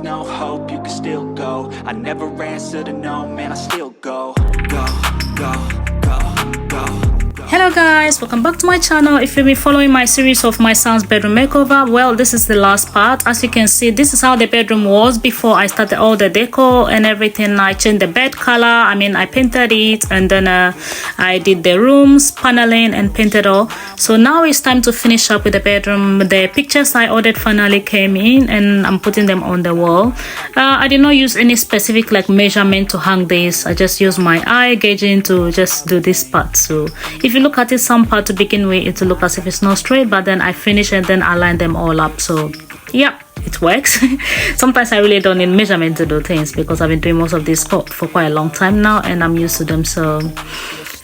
no hope, you can still go. I never answer to no, man, I still go. Go, go, go, go. Hello guys, welcome back to my channel. If you've been following my series of my son's bedroom makeover, well, this is the last part. As you can see, this is how the bedroom was before I started all the decor and everything. I changed the bed color, I painted it, and then I did the rooms, paneling, and painted all. So now it's time to finish up with the bedroom. The pictures I ordered finally came in and I'm putting them on the wall. I did not use any specific measurement to hang this. I just used my eye gauging to just do this part. So if you look at it, some part to begin with, it will look as if it's not straight, but then I finish and then align them all up. So yeah, it works. Sometimes I really don't need measurement to do things because I've been doing most of this for quite a long time now and I'm used to them, so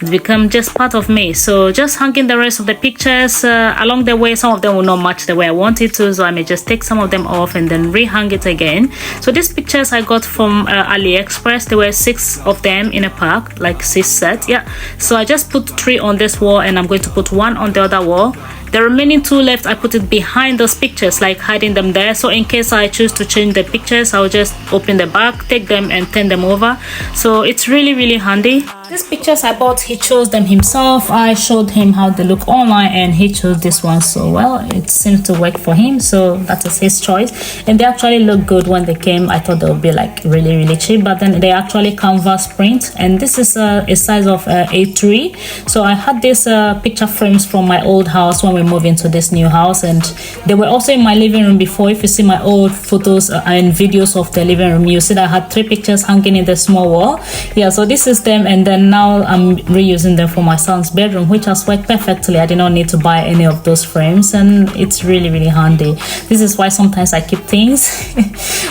it's become just part of me. So just hanging the rest of the pictures along the way. Some of them will not match the way I want it to, so I may just take some of them off and then rehang it again. So these pictures I got from AliExpress. There were 6 of them in a pack, like 6 sets. Yeah, so I just put 3 on this wall and I'm going to put 1 on the other wall. The remaining 2 left, I put it behind those pictures, like hiding them there. So in case I choose to change the pictures, I'll just open the back, take them and turn them over. So it's really handy. These pictures I bought, he chose them himself. I showed him how they look online and he chose this one. So well, it seems to work for him. So that is his choice. And they actually look good when they came. I thought they would be like really cheap, but then they actually canvas print. And this is a size of A3. So I had these picture frames from my old house when we moved into this new house, and they were also in my living room before. If you see my old photos and videos of the living room, you see that I had 3 pictures hanging in the small wall. Yeah, so this is them, and then now I'm reusing them for my son's bedroom, which has worked perfectly. I did not need to buy any of those frames and it's really handy. This is why sometimes I keep things.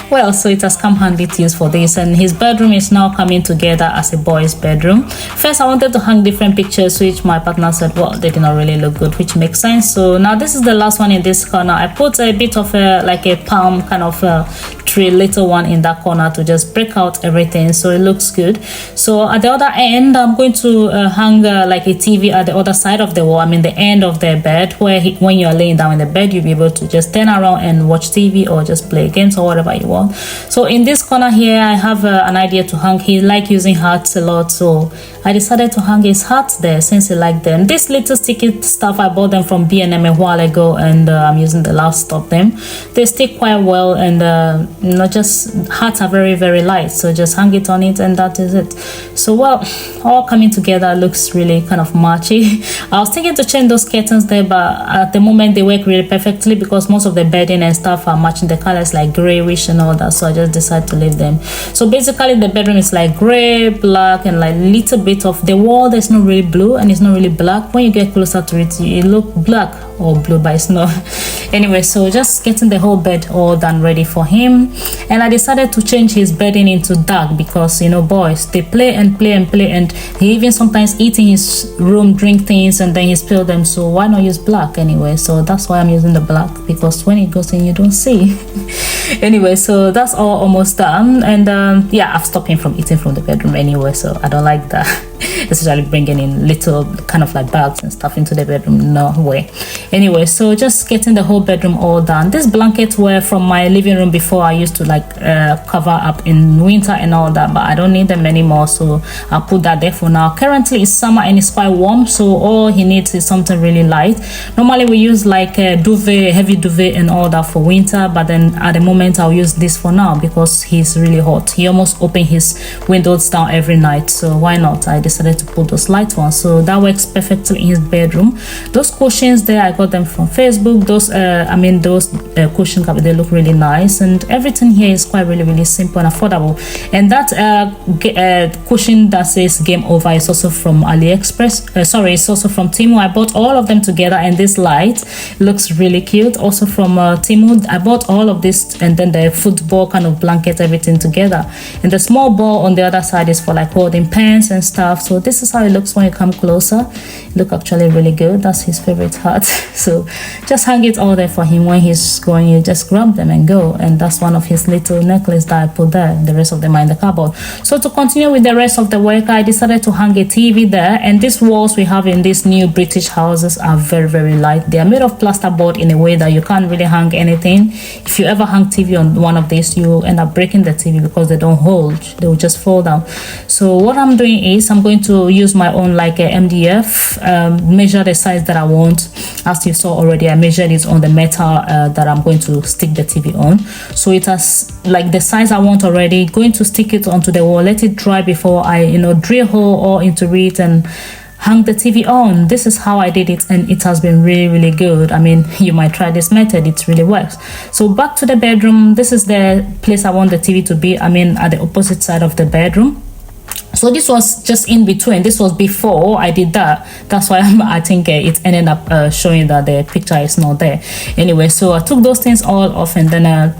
Well, so it has come handy to use for this, and his bedroom is now coming together as a boy's bedroom. First I wanted to hang different pictures, which my partner said, well, they did not really look good, which makes sense. So now this is the last one in this corner. I put a bit of a palm kind of tree, little one in that corner to just break out everything, so it looks good. So at the other end, I'm going to hang like a TV at the other side of the wall. The end of the bed, where when you're laying down in the bed, you'll be able to just turn around and watch TV or just play games or whatever you want. So in this corner here, I have an idea to hang. He likes using hearts a lot, so I decided to hang his hearts there since he liked them. This little sticky stuff, I bought them from B&M a while ago, and I'm using the last of them. They stick quite well, and just hearts are very light, so just hang it on it and that is it. So well, all coming together looks really kind of matchy. I was thinking to change those curtains there, but at the moment they work really perfectly because most of the bedding and stuff are matching the colors, like grayish and all that, so I just decided to leave them. So basically the bedroom is like gray, black, and like little bit of the wall that's not really blue and it's not really black. When you get closer to it, it look black or blue, but it's not. Anyway, so just getting the whole bed all done ready for him, and I decided to change his bedding into dark because boys, they play and he even sometimes eat in his room, drink things, and then he spill them. So why not use black anyway? So that's why I'm using the black, because when it goes in you don't see. Anyway, so that's all almost done, and yeah, I've stopped him from eating from the bedroom anyway, so I don't like that. Especially bringing in little kind of like bags and stuff into the bedroom, no way. Anyway, so just getting the whole bedroom all done. These blankets were from my living room before. I used to cover up in winter and all that, but I don't need them anymore, so I'll put that there for now. Currently it's summer and it's quite warm, so all he needs is something really light. Normally we use like a duvet, heavy duvet and all that for winter, but then at the moment I'll use this for now because he's really hot. He almost opens his windows down every night, so why not? I decided to put those light ones, so that works perfectly in his bedroom. Those cushions there, I got them from Facebook. Those cushion covers, they look really nice, and everything here is quite really simple and affordable. And that cushion that says Game Over is also from AliExpress. Sorry, it's also from Temu. I bought all of them together, and this light looks really cute, also from Temu. I bought all of this, and then the football kind of blanket, everything together. And the small ball on the other side is for like holding pens and stuff. So this is how it looks when you come closer. It look actually really good. That's his favorite hat. So just hang it all there for him. When he's going, you just grab them and go. And that's one of his little necklace that I put there. The rest of them are in the cupboard. So to continue with the rest of the work, I decided to hang a TV there. And these walls we have in these new British houses are very, very light. They are made of plasterboard in a way that you can't really hang anything. If you ever hang TV on one of these, you end up breaking the TV because they don't hold. They will just fall down. So what I'm doing is I'm going to use my own like a MDF, measure the size that I want. As you saw already, I measured it on the metal that I'm going to stick the TV on. So it has like the size I want already. Going to stick it onto the wall, let it dry before I drill a hole all into it and hang the TV on. This is how I did it, and it has been really, really good. I mean, you might try this method, it really works. So back to the bedroom. This is the place I want the TV to be. I mean, at the opposite side of the bedroom. So this was just in between. This was before I did that. That's why I think it ended up showing that the picture is not there. Anyway, so I took those things all off, and then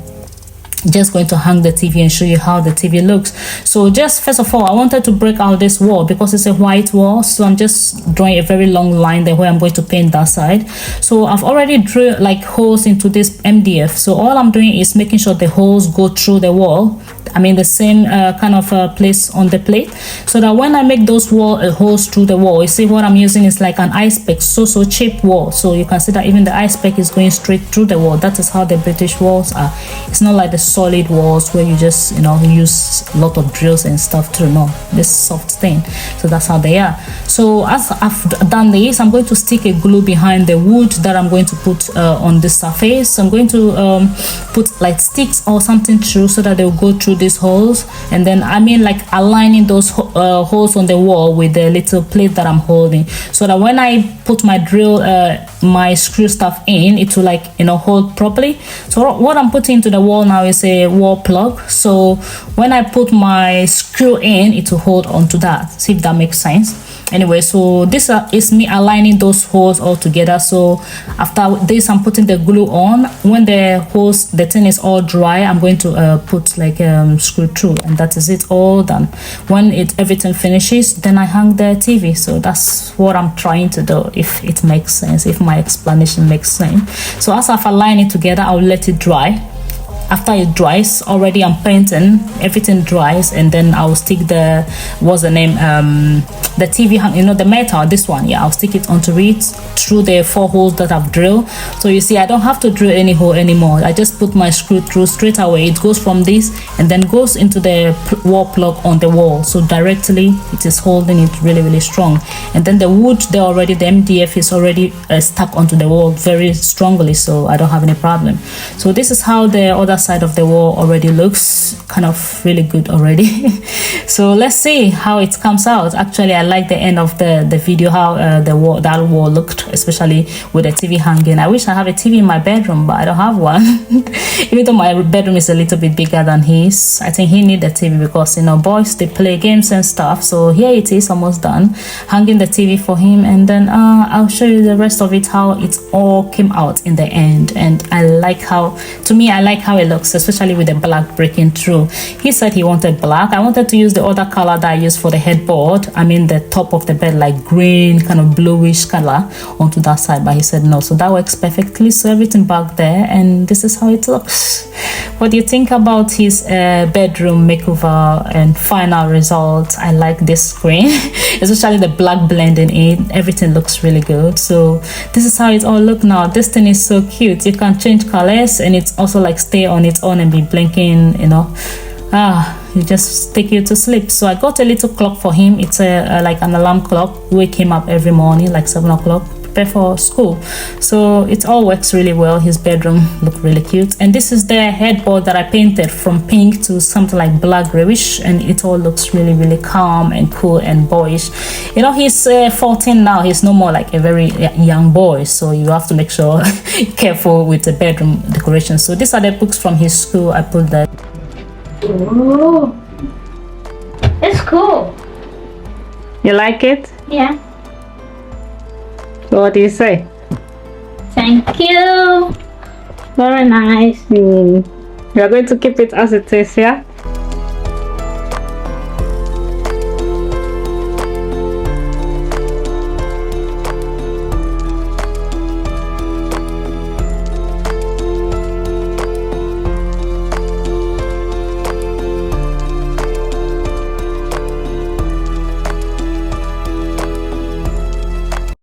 just going to hang the TV and show you how the TV looks. So just first of all, I wanted to break out this wall because it's a white wall. So I'm just drawing a very long line there where I'm going to paint that side. So I've already drew like holes into this MDF. So all I'm doing is making sure the holes go through the wall. I mean the same kind of place on the plate, so that when I make those holes through the wall, you see what I'm using is like an ice pick, so cheap wall. So you can see that even the ice pick is going straight through the wall. That is how the British walls are. It's not like the solid walls where you just use a lot of drills and stuff to this soft thing. So that's how they are. So as I've done this, I'm going to stick a glue behind the wood that I'm going to put on the surface. So I'm going to put like sticks or something through so that they'll go through these holes, and then I mean like aligning those holes on the wall with the little plate that I'm holding, so that when I put my drill my screw stuff in, it will like hold properly. So what I'm putting into the wall now is a wall plug, so when I put my screw in, it will hold onto that. See if that makes sense. Anyway, so this is me aligning those holes all together. So after this, I'm putting the glue on. When the thing is all dry, I'm going to put like screw through, and that is it, all done. When everything finishes, then I hang the TV. So that's what I'm trying to do, if it makes sense, if my explanation makes sense. So as I've aligned it together, I'll let it dry. After it dries, already I'm painting, everything dries, and then I'll stick the TV hang, the metal, this one, yeah, I'll stick it onto it through the 4 holes that I've drilled. So you see, I don't have to drill any hole anymore. I just put my screw through straight away. It goes from this and then goes into the wall plug on the wall. So directly it is holding it really, really strong. And then the wood there already, the MDF is already stuck onto the wall very strongly, so I don't have any problem. So this is how the other side of the wall already looks, kind of really good already. So let's see how it comes out. Actually, I like the end of the video, how that wall looked, especially with the TV hanging. I wish I have a TV in my bedroom, but I don't have one. Even though my bedroom is a little bit bigger than his, I think he needs a TV because boys, they play games and stuff. So here it is, almost done, hanging the TV for him, and then I'll show you the rest of it, how it all came out in the end. And I like how it looks, especially with the black breaking through. He said he wanted black. I wanted to use the other color that I used for the headboard, I mean the top of the bed, like green, kind of bluish color onto that side, but he said no. So that works perfectly. So everything back there, and this is how it looks. What do you think about his bedroom makeover and final result? I like this screen, especially the black blending in. Everything looks really good. So this is how it all look now. This thing is so cute. You can change colors, and it's also like stay on its own and be blinking, it just take you to sleep. So I got a little clock for him. It's like an alarm clock, wake him up every morning like 7 o'clock, prepare for school. So it all works really well. His bedroom look really cute. And this is the headboard that I painted from pink to something like black grayish, and it all looks really, really calm and cool and boyish. He's 14 now. He's no more like a very young boy, so you have to make sure careful with the bedroom decoration. So these are the books from his school. I put that. Oh, it's cool. You like it? Yeah. So what do you say? Thank you. Very nice. You are going to keep it as it is, yeah?